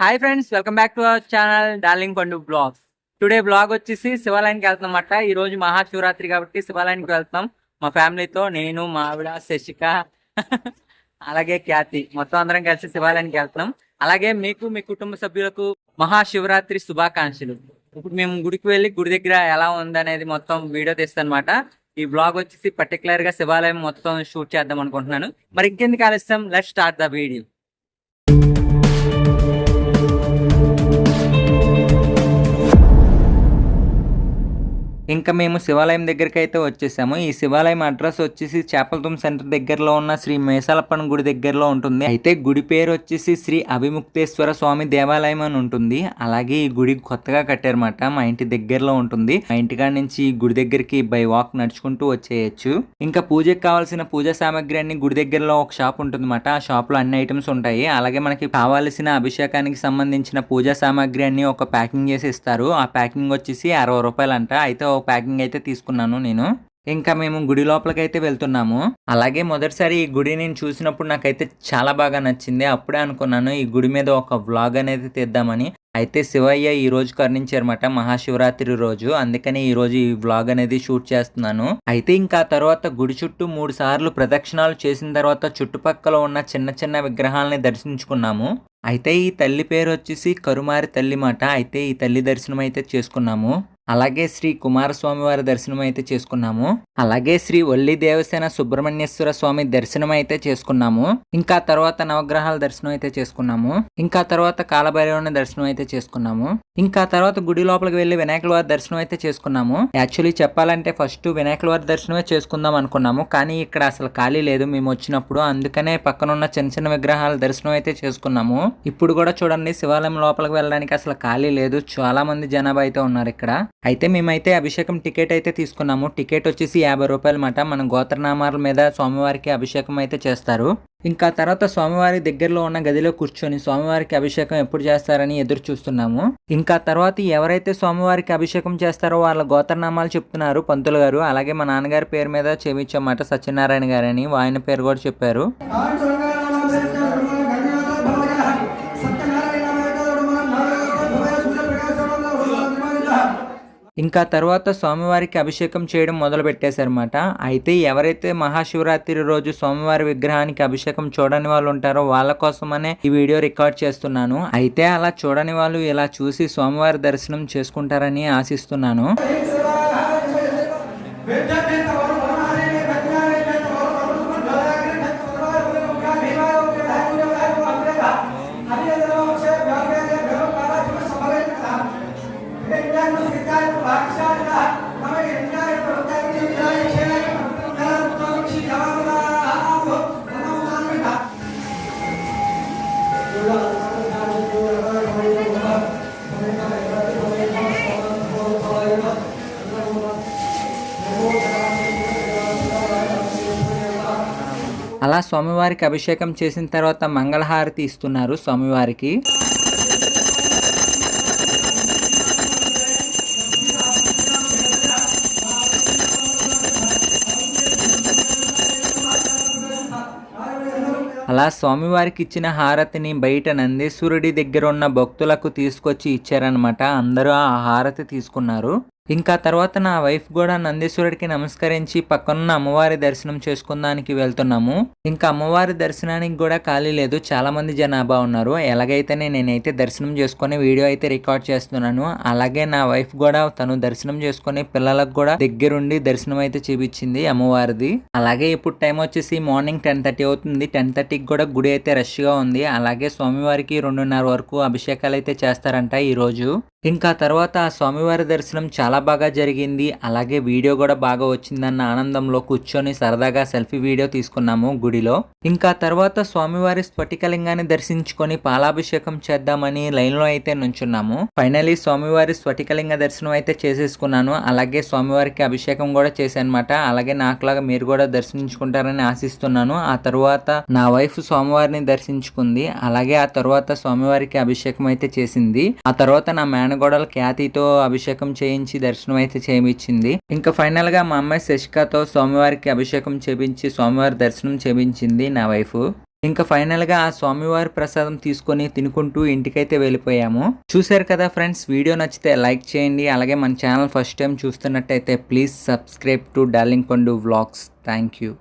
Hi friends, welcome back to our channel darling పండు blogs. Today blog వచ్చేసి శివాలయానికి వెళ్తున్నాం అన్నమాట. ఈ రోజు మహాశివరాత్రి కాబట్టి శివాలయానికి వెళ్తాం మా ఫ్యామిలీతో. నేను, మా ఆవిడ, శశిక అలాగే ఖ్యాతి మొత్తం అందరం కలిసి శివాలయానికి వెళ్తున్నాం. అలాగే మీకు, మీ కుటుంబ సభ్యులకు మహాశివరాత్రి శుభాకాంక్షలు. ఇప్పుడు మేము గుడికి వెళ్ళి గుడి దగ్గర ఎలా ఉందనేది మొత్తం వీడియో తీస్తాను అనమాట. ఈ బ్లాగ్ వచ్చేసి పర్టికులర్ గా శివాలయం మొత్తం షూట్ చేద్దాం అనుకుంటున్నాను. మరి ఇంకెందుకు ఆలస్యం, లెట్స్ స్టార్ట్ ద వీడియో. ఇంకా మేము శివాలయం దగ్గరికి అయితే వచ్చేసాము. ఈ శివాలయం అడ్రస్ వచ్చేసి చేపలతుం సెంటర్ దగ్గరలో ఉన్న శ్రీ మేసాలప్పన్ గుడి దగ్గరలో ఉంటుంది. అయితే గుడి పేరు వచ్చేసి శ్రీ అభిముక్తేశ్వర స్వామి దేవాలయం అని ఉంటుంది. అలాగే ఈ గుడి కొత్తగా కట్టారన్నమాట. మా ఇంటి దగ్గరలో ఉంటుంది. మా ఇంటికాడ నుంచి ఈ గుడి దగ్గరికి బై వాక్ నడుచుకుంటూ వచ్చేయచ్చు. ఇంకా పూజకి కావాల్సిన పూజా సామాగ్రి అన్ని గుడి దగ్గరలో ఒక షాప్ ఉంటుంది అన్నమాట. ఆ షాప్ లో అన్ని ఐటమ్స్ ఉంటాయి. అలాగే మనకి కావాల్సిన అభిషేకానికి సంబంధించిన పూజా సామాగ్రి అన్ని ఒక ప్యాకింగ్ చేసి ఇస్తారు. ఆ ప్యాకింగ్ వచ్చేసి 60 రూపాయలు అంట. అయితే ప్యాకింగ్ అయితే తీసుకున్నాను నేను. ఇంకా మేము గుడి లోపలికి అయితే వెళ్తున్నాము. అలాగే మొదటిసారి ఈ గుడి నేను చూసినప్పుడు నాకైతే చాలా బాగా నచ్చింది. అప్పుడే అనుకున్నాను ఈ గుడి మీద ఒక వ్లాగ్ అనేది తీద్దామని. అయితే శివయ్య ఈ రోజు కరుణించారన్నమాట, మహాశివరాత్రి రోజు. అందుకని ఈ రోజు ఈ వ్లాగ్ అనేది షూట్ చేస్తున్నాను. అయితే ఇంకా తర్వాత గుడి చుట్టూ 3 సార్లు ప్రదక్షిణాలు చేసిన తర్వాత చుట్టుపక్కల ఉన్న చిన్న చిన్న విగ్రహాలని దర్శించుకున్నాము. అయితే ఈ తల్లి పేరు వచ్చేసి కరుమారి తల్లి మాట. అయితే ఈ తల్లి దర్శనం అయితే చేసుకున్నాము. అలాగే శ్రీ కుమారస్వామి వారి దర్శనం అయితే చేసుకున్నాము. అలాగే శ్రీ వల్లి దేవసేన సుబ్రహ్మణ్యేశ్వర స్వామి దర్శనం అయితే చేసుకున్నాము. ఇంకా తర్వాత నవగ్రహాల దర్శనం అయితే చేసుకున్నాము. ఇంకా తర్వాత కాలభైరవుని దర్శనం అయితే చేసుకున్నాము. ఇంకా తర్వాత గుడి లోపలికి వెళ్లి వినాయకుల వారి దర్శనం అయితే చేసుకున్నాము. యాక్చువల్లీ చెప్పాలంటే ఫస్ట్ వినాయకుల వారి దర్శనమే చేసుకుందాం అనుకున్నాము. కానీ ఇక్కడ అసలు ఖాళీ లేదు మేము వచ్చినప్పుడు. అందుకనే పక్కనున్న చిన్న చిన్న విగ్రహాల దర్శనం అయితే చేసుకున్నాము. ఇప్పుడు కూడా చూడండి, శివాలయం లోపలికి వెళ్ళడానికి అసలు ఖాళీ లేదు. చాలా మంది జనాభా అయితే ఉన్నారు ఇక్కడ. అయితే మేమైతే అభిషేకం టికెట్ అయితే తీసుకున్నాము. టికెట్ వచ్చేసి 50 రూపాయలు మాట. మన గోత్రనామాల మీద స్వామివారికి అభిషేకం అయితే చేస్తారు. ఇంకా తర్వాత స్వామివారి దగ్గరలో ఉన్న గదిలో కూర్చొని స్వామివారికి అభిషేకం ఎప్పుడు చేస్తారని ఎదురు చూస్తున్నాము. ఇంకా తర్వాత ఎవరైతే స్వామివారికి అభిషేకం చేస్తారో వాళ్ళ గోత్రనామాలు చెప్తున్నారు పంతులు గారు. అలాగే మా నాన్నగారి పేరు మీద చేయించమాట, సత్యనారాయణ గారని. ఆయన పేరు కూడా చెప్పారు. ఇంకా తర్వాత స్వామివారికి అభిషేకం చేయడం మొదలు పెట్టేశారన్నమాట. అయితే ఎవరైతే మహాశివరాత్రి రోజు స్వామివారి విగ్రహానికి అభిషేకం చూడని వాళ్ళు ఉంటారో వాళ్ళ కోసమనే ఈ వీడియో రికార్డ్ చేస్తున్నాను. అయితే అలా చూడని వాళ్ళు ఇలా చూసి స్వామివారి దర్శనం చేసుకుంటారని ఆశిస్తున్నాను. అలా స్వామివారికి అభిషేకం చేసిన తర్వాత మంగళహారతి ఇస్తున్నారు స్వామివారికి. అలా స్వామివారికి ఇచ్చిన హారతిని బయట నందీశ్వరుడి దగ్గర ఉన్న భక్తులకు తీసుకొచ్చి ఇచ్చారనమాట. అందరూ ఆ హారతి తీసుకున్నారు. ఇంకా తర్వాత నా వైఫ్ కూడా నందీశ్వరుడికి నమస్కరించి పక్కనున్న అమ్మవారి దర్శనం చేసుకుందానికి వెళ్తున్నాము. ఇంకా అమ్మవారి దర్శనానికి కూడా ఖాళీ లేదు, చాలా మంది జనాభా ఉన్నారు. ఎలాగైతేనే నేనైతే దర్శనం చేసుకుని వీడియో అయితే రికార్డ్ చేస్తున్నాను. అలాగే నా వైఫ్ కూడా తను దర్శనం చేసుకుని పిల్లలకు కూడా దగ్గరుండి దర్శనం అయితే చూపించింది అమ్మవారిది. అలాగే ఇప్పుడు టైం వచ్చేసి మార్నింగ్ 10:30 అవుతుంది. 10:30కి కూడా గుడి అయితే రష్ గా ఉంది. అలాగే స్వామివారికి 2:30 వరకు అభిషేకాలు అయితే చేస్తారంట ఈ రోజు. ఇంకా తర్వాత ఆ స్వామివారి దర్శనం చాలా బాగా జరిగింది. అలాగే వీడియో కూడా బాగా వచ్చిందన్న ఆనందంలో కూర్చొని సరదాగా సెల్ఫీ వీడియో తీసుకున్నాము గుడిలో. ఇంకా తర్వాత స్వామివారి స్ఫటికలింగాన్ని దర్శించుకొని పాలాభిషేకం చేద్దామని లైన్ లో అయితే నుంచున్నాము. ఫైనలీ స్వామివారి స్ఫటికలింగ దర్శనం అయితే చేసేసుకున్నాను. అలాగే స్వామివారికి అభిషేకం కూడా చేశానమాట. అలాగే నాకులాగా మీరు కూడా దర్శించుకుంటారని ఆశిస్తున్నాను. ఆ తర్వాత నా వైఫ్ స్వామివారిని దర్శించుకుంది. అలాగే ఆ తర్వాత స్వామివారికి అభిషేకం అయితే చేసింది. ఆ తర్వాత నా మేనగోడల ఖ్యాతితో అభిషేకం చేయించి దర్శనం అయితే చేయించింది. ఇంకా ఫైనల్ గా మా అమ్మాయి శశికతో స్వామివారికి అభిషేకం చేయించి స్వామివారి దర్శనం చేయించింది నా వైఫ్. ఇంకా ఫైనల్గా ఆ స్వామివారి ప్రసాదం తీసుకొని తినుకుంటూ ఇంటికైతే వెళ్ళిపోయాము. చూశారు కదా ఫ్రెండ్స్, వీడియో నచ్చితే లైక్ చేయండి. అలాగే మన ఛానల్ ఫస్ట్ టైం చూస్తున్నట్టయితే ప్లీజ్ సబ్స్క్రైబ్ టు డార్లింగ్ పండు వ్లాగ్స్. Thank you.